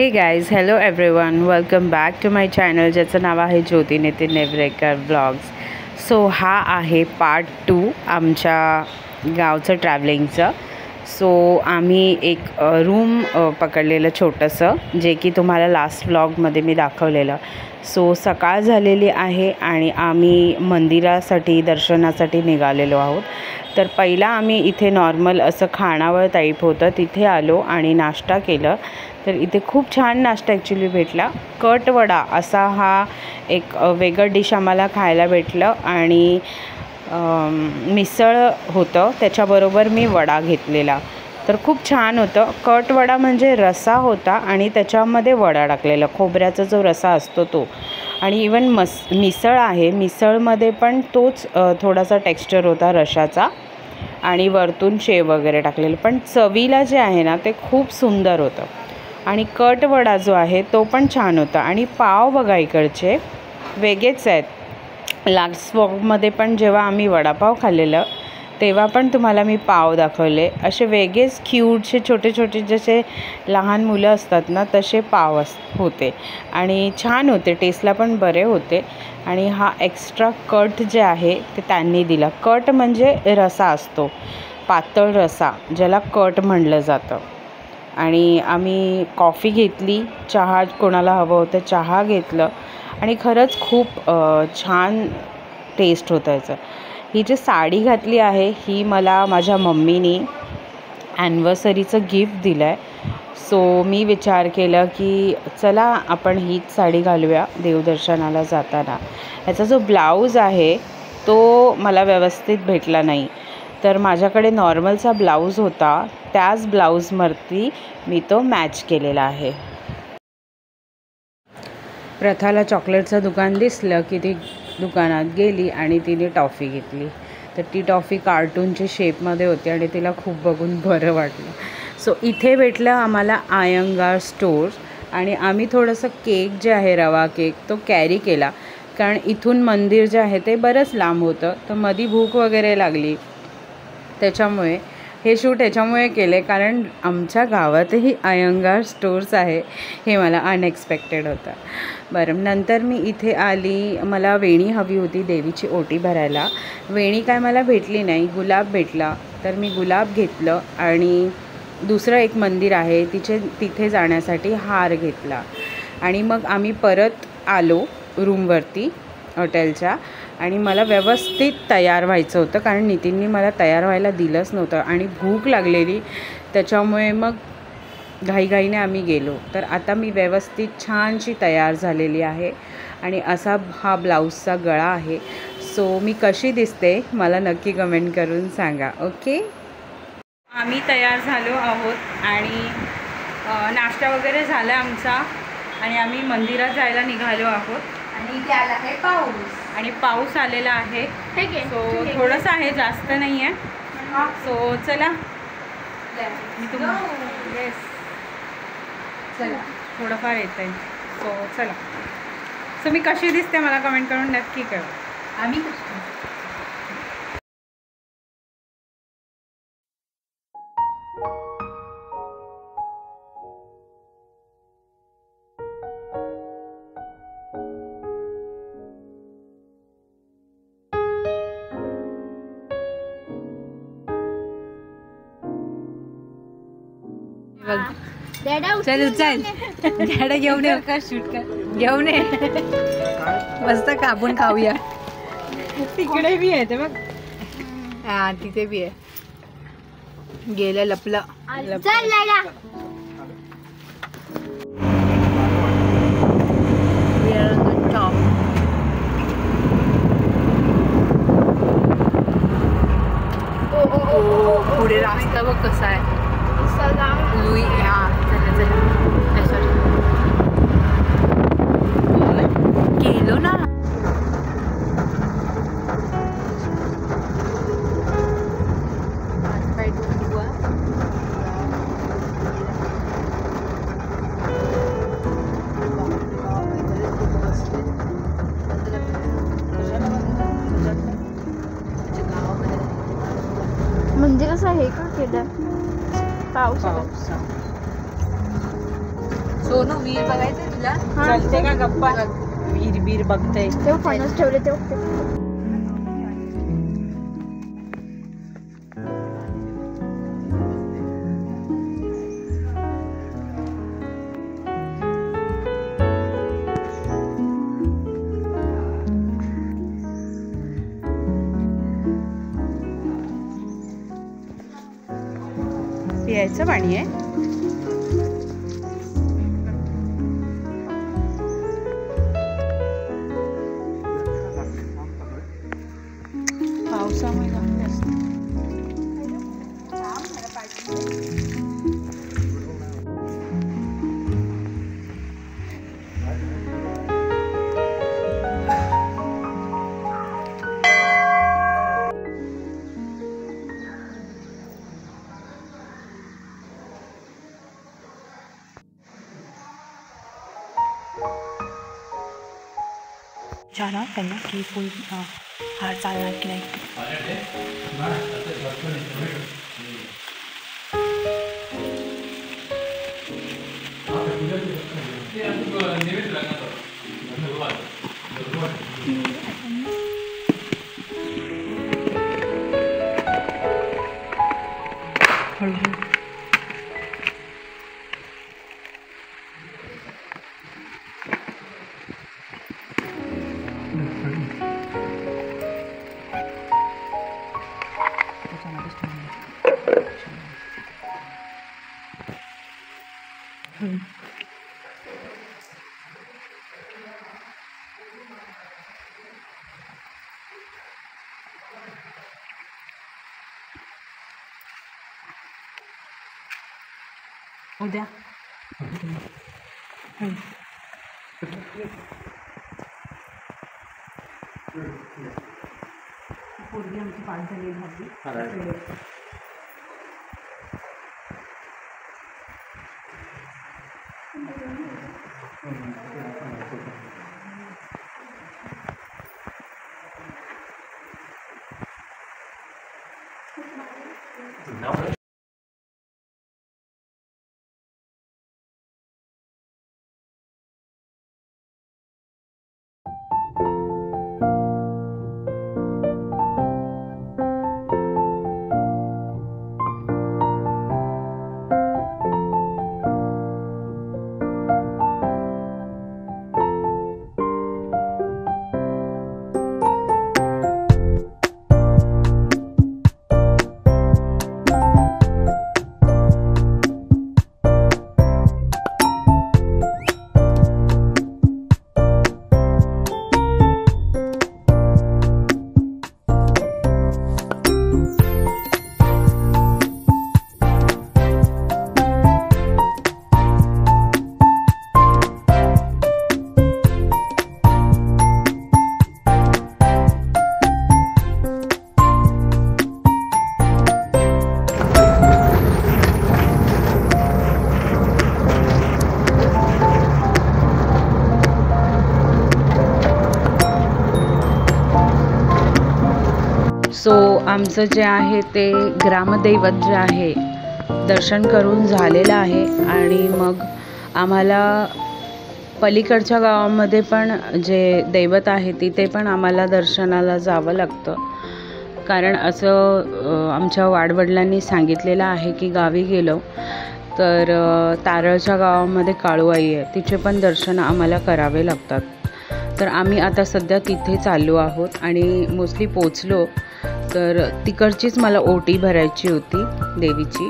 हे guys, hello everyone, welcome back to my channel ज्याचं नाव आहे ज्योती नितीन नेवरेकर व्लॉग्स. सो हा आहे पार्ट 2 आमच्या गावचं ट्रॅव्हलिंगचं. सो आम्ही एक रूम पकडलेलं छोटंसं, जे की तुम्हाला लास्ट व्लॉगमध्ये मी दाखवलेलं. सो सकाळ झालेली आहे आणि आम्ही मंदिरासाठी दर्शनासाठी निघालेलो आहोत. तर पहिला आम्ही इथे नॉर्मल असं खानावळ टाईप होतं तिथे आलो आणि नाश्ता केलं. तर इथे खूप छान नाश्ता ॲक्च्युली भेटला. कटवडा असा हा एक वेगळं डिश आम्हाला खायला भेटलं आणि मिसळ होतं त्याच्याबरोबर मी वडा घेतलेला. तर खूप छान होतं. कटवडा म्हणजे रसा होता आणि त्याच्यामध्ये वडा टाकलेला, खोबऱ्याचा जो रसा असतो तो. आणि इवन मिसळ आहे, मिसळमध्ये पण तोच थोडासा टेक्स्चर होता रशाचा आणि वरतून शेव वगैरे टाकलेलं. पण चवीला जे आहे ना ते खूप सुंदर होतं. आणि कटवडा जो आहे तो पण छान होता. आणि पाव बघा इकडचे वेगळेच आहेत. लास्ट व्लॉगमध्ये पण जेव्हा आम्ही वडापाव खाल्लेलं तेव्हा पण तुम्हाला मी पाव दाखवले. असे वेगळेच क्यूटचे छोटे छोटे जसे लहान मुलं असतात ना तसे पाव होते आणि छान होते, टेस्टला पण बरे होते. आणि हा एक्स्ट्रा कट जे आहे ते त्यांनी दिला. कट म्हणजे रसा असतो, पातळ रसा ज्याला कट म्हणलं जातं. आणि आम्ही कॉफी घेतली, चहा कोणाला हवं होतं चहा घेतलं आणि खरंच खूप छान टेस्ट होतं याचं. ही जी साडी घातली आहे ही मला माझ्या मम्मीनी ॲनिव्हर्सरीचं गिफ्ट दिलं आहे. सो मी विचार केलं की चला आपण हीच साडी घालूया देवदर्शनाला जाताना. याचा जो ब्लाऊज आहे तो मला व्यवस्थित भेटला नाही, तर माझ्याकडे नॉर्मलचा ब्लाऊज होता, त्याच ब्लाऊजवरती मी तो मॅच केलेला आहे. प्रथाला चॉकलेटचं दुकान दिसलं की ती दुकानात गेली आणि तिने टॉफी घेतली. तर ती टॉफी कार्टूनच्या शेपमध्ये होती आणि तिला खूप बघून बरं वाटलं. सो इथे भेटलं आम्हाला आयंगार स्टोर आणि आम्ही थोडंसं केक जे आहे रवा केक तो कॅरी केला, कारण इथून मंदिर जे आहे ते बरंच लांब होतं. तर मधी भूक वगैरे लागली, त्याच्यामुळे हे शूट ह्याच्यामुळे केले कारण आमच्या गावातही अयंगार स्टोर्स आहे हे मला अनएक्सपेक्टेड होतं. बरं, नंतर मी इथे आली. मला वेणी हवी होती देवीची ओटी भरायला. वेणी काय मला भेटली नाही, गुलाब भेटला. तर मी गुलाब घेतलं आणि दुसरं एक मंदिर आहे तिथे जाण्यासाठी हार घेतला. आणि मग आम्ही परत आलो रूमवरती हॉटेलच्या. आणि मला व्यवस्थित तयार व्हायचं होतं कारण नितीननी मला तयार व्हायला दिलंच नव्हतं आणि भूक लागलेली, त्याच्यामुळे मग घाईघाईने आम्ही गेलो. तर आता मी व्यवस्थित छानशी तयार झालेली आहे आणि असा हा ब्लाऊजचा गळा आहे. सो मी कशी दिसते मला नक्की कमेंट करून सांगा. ओके, आम्ही तयार झालो आहोत आणि नाश्ता वगैरे झाला आमचा आणि आम्ही मंदिरात जायला निघालो आहोत. आणि त्याला आहे पाऊस आणि पाऊस आलेला आहे. सो थोडंसं आहे, जास्त नाही आहे. सो चला मी येस चला थोडंफार येतं आहे. सो चला. सो मी कशी दिसते मला कमेंट करून नक्की कळवा. आम्ही चल उचल, डॅडा घेऊन ये का, शूट कर, घेऊन ये मस्त कापून खाऊया. तिकडे बी आहे ते बघ, हा तिथे बी आहे. गेलं लपलं. पुढे रास्ता बघ कसा आहे. लुई हा गेलो ना. मंदिर असं आहे का केलं पाऊस. सोनू वीर बघायचं तुला? चालते का गप्पा? वीर बीर बघते. तेव्हा फणस ठेवले तेव्हा पियायचं पाणी आहे. पावसामुळे जमले असते. विचारा त्यांना की फुल हार चालणार की नाही. उद्या पूर्वी आमची पाठ झाली भाजी. सो आमचं जे आहे ते ग्रामदैवत जे आहे दर्शन करून झालेलं आहे आणि मग आम्हाला पलीकडच्या गावामध्ये पण जे दैवत आहे तिथे पण आम्हाला दर्शनाला जावं लागतं. कारण असं आमच्या वाडवडिलांनी सांगितलेलं आहे की गावी गेलो तर तारळच्या गावामध्ये काळूआई आहे, तिचे पण दर्शन आम्हाला करावे लागतात. तर आम्ही आता सध्या तिथे चाललो आहोत आणि मोस्टली पोचलो. तर तिकडचीच मला ओटी भरायची होती देवीची.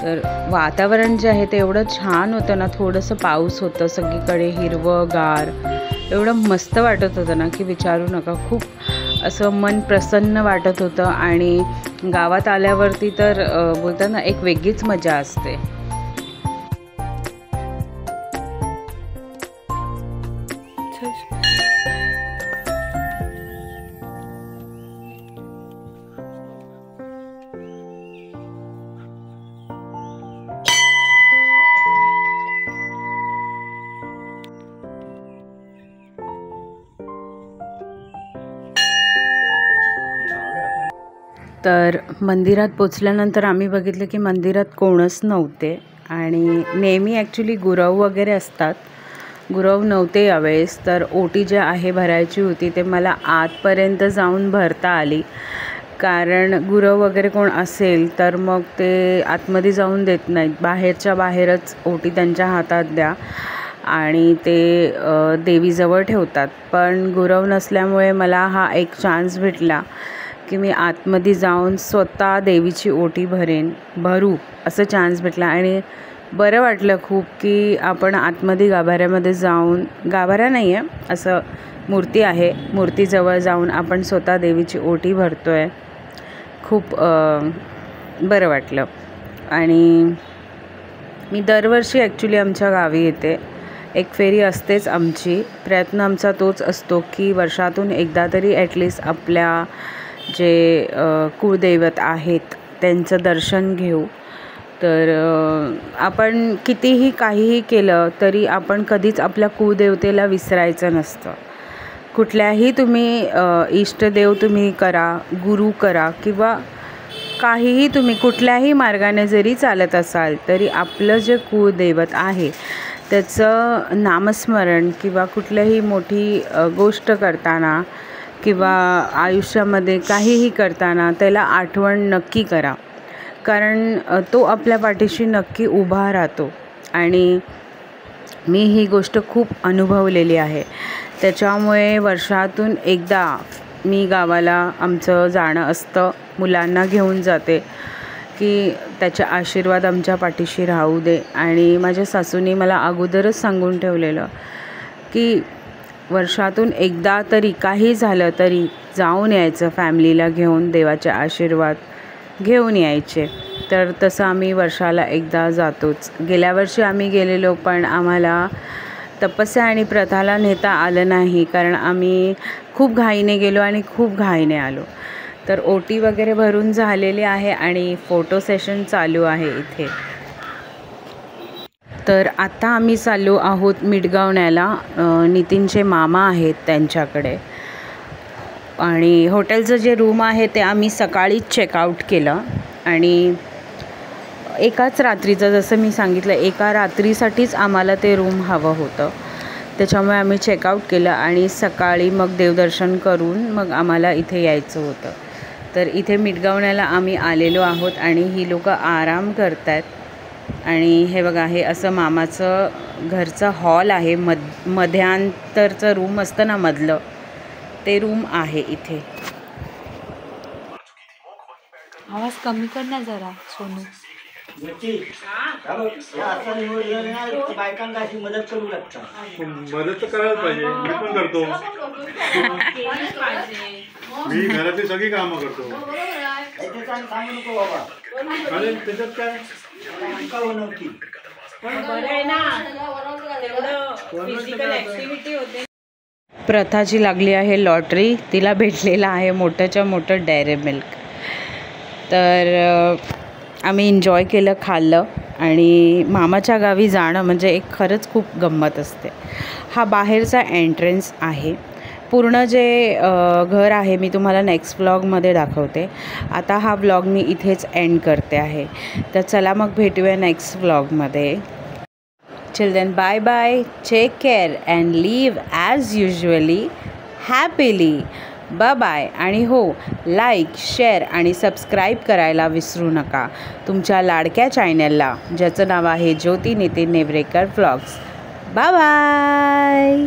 तर वातावरण जे आहे ते एवढं छान होतं ना, थोडंसं पाऊस होतं, सगळीकडे हिरवं गार, एवढं मस्त वाटत होतं ना की विचारू नका. खूप असं मन प्रसन्न वाटत होतं आणि गावात आल्यावरती तर बोलतात ना एक वेगळीच मजा असते. तर मंदिरात पोचल्यानंतर आम्ही बघितलं की मंदिरात कोणच नव्हते आणि नेहमी ॲक्च्युली गुरव वगैरे असतात, गुरव नव्हते यावेळेस. तर ओटी जे आहे भरायची होती ते मला आतपर्यंत जाऊन भरता आली, कारण गुरव वगैरे कोण असेल तर मग ते आतमध्ये जाऊन देत नाहीत. बाहेरच्या बाहेरच ओटी त्यांच्या हातात द्या आणि ते देवीजवळ ठेवतात. पण गुरव नसल्यामुळे मला हा एक चान्स भेटला की मी आतमध्ये जाऊन स्वतः देवीची ओटी भरू असं चान्स भेटला. आणि बरं वाटलं खूप की आपण आतमध्ये गाभाऱ्यामध्ये जाऊन, गाभारा नाही आहे असं मूर्ती आहे, मूर्तीजवळ जाऊन आपण स्वतः देवीची ओटी भरतो आहे. खूप बरं वाटलं. आणि मी दरवर्षी ॲक्च्युली आमच्या गावी येते, एक फेरी असतेच आमची. प्रयत्न आमचा तोच असतो की वर्षातून एकदा तरी ॲटलिस्ट आपल्या जे कुळदैवत आहेत त्यांचं दर्शन घेऊ. तर आपण कितीही काहीही केलं तरी आपण कधीच आपल्या कुळदेवतेला विसरायचं नसतं. कुठल्याही तुम्ही इष्टदेव तुम्ही करा, गुरु करा किंवा काहीही तुम्ही कुठल्याही मार्गाने जरी चालत असाल तरी आपलं जे कुळदैवत आहे त्याचं नामस्मरण किंवा कुठल्याही मोठी गोष्ट करताना किंवा आयुष्यामध्ये काहीही करताना त्याला आठवण नक्की करा, कारण तो आपल्या पाठीशी नक्की उभा राहतो. आणि मी ही गोष्ट खूप अनुभवलेली आहे. त्याच्यामुळे वर्षातून एकदा मी गावाला आमचं जाणं असतं, मुलांना घेऊन जाते की त्याचे आशीर्वाद आमच्या पाठीशी राहू दे. आणि माझ्या सासूने मला अगोदरच सांगून ठेवलेलं की वर्षातून एकदा तरी काही झालं तरी जाऊन यायचं, फॅमिलीला घेऊन देवाचे आशीर्वाद घेऊन यायचे. तर तसं आम्ही वर्षाला एकदा जातोच. गेल्या वर्षी आम्ही गेलेलो पण आम्हाला तपस्या आणि प्रथाला नेता आलं नाही, कारण आम्ही खूप घाईने गेलो आणि खूप घाईने आलो. तर ओटी वगैरे भरून झालेली आहे आणि फोटो सेशन चालू आहे इथे. तर आता आम्ही चाललो आहोत मिठगावण्याला, नितीनचे मामा आहेत त्यांच्याकडे. आणि हॉटेलचं जे रूम आहे ते आम्ही सकाळीच चेकआउट केलं. आणि एकाच रात्रीचं, जसं मी सांगितलं, एका रात्रीसाठीच आम्हाला ते रूम हवं होतं. त्याच्यामुळे आम्ही चेकआउट केलं आणि सकाळी मग देवदर्शन करून मग आम्हाला इथे यायचं होतं. तर इथे मिठगावण्याला आम्ही आलेलो आहोत आणि ही लोकं आराम करत आहेत. आणि हे बघा, हे असं मामाचं घरचं हॉल आहे, मध्यांतरचं रूम असतं ना मधलं, ते रूम आहे इथे. आवाज कमी कर ना जरा सोनू. बायकांना अशी मदत करू लागतात. मदत तर करायला पाहिजे, मी पण करतो. मी घरातली सगळी कामं करतो. सांगू नको बाबा, अरे त्याच्यात काय नव्हती. प्रथाची लागली आहे लॉटरी, तिला भेटलेला आहे मोठंच्या मोठं डेअरी मिल्क. तर आम्ही एन्जॉय केलं, खाल्लं. आणि मामाच्या गावी जाणं म्हणजे एक खरंच खूप गंमत असते. हा बाहेरचा एंट्रन्स आहे. पूर्ण जे घर आहे मी तुम्हाला नेक्स्ट व्लॉगमध्ये दाखवते. आता हा व्लॉग मी इथेच एंड करते आहे. तर चला मग भेटूया next व्लॉगमध्ये. Till then, bye bye, take care and live as usually, happily. Bye. आणि हो, लाईक, शेअर आणि सबस्क्राईब करायला विसरू नका तुमच्या लाडक्या चॅनलला, ज्याचं नाव आहे ज्योती नितीन नेवरेकर व्लॉग्स. बाय.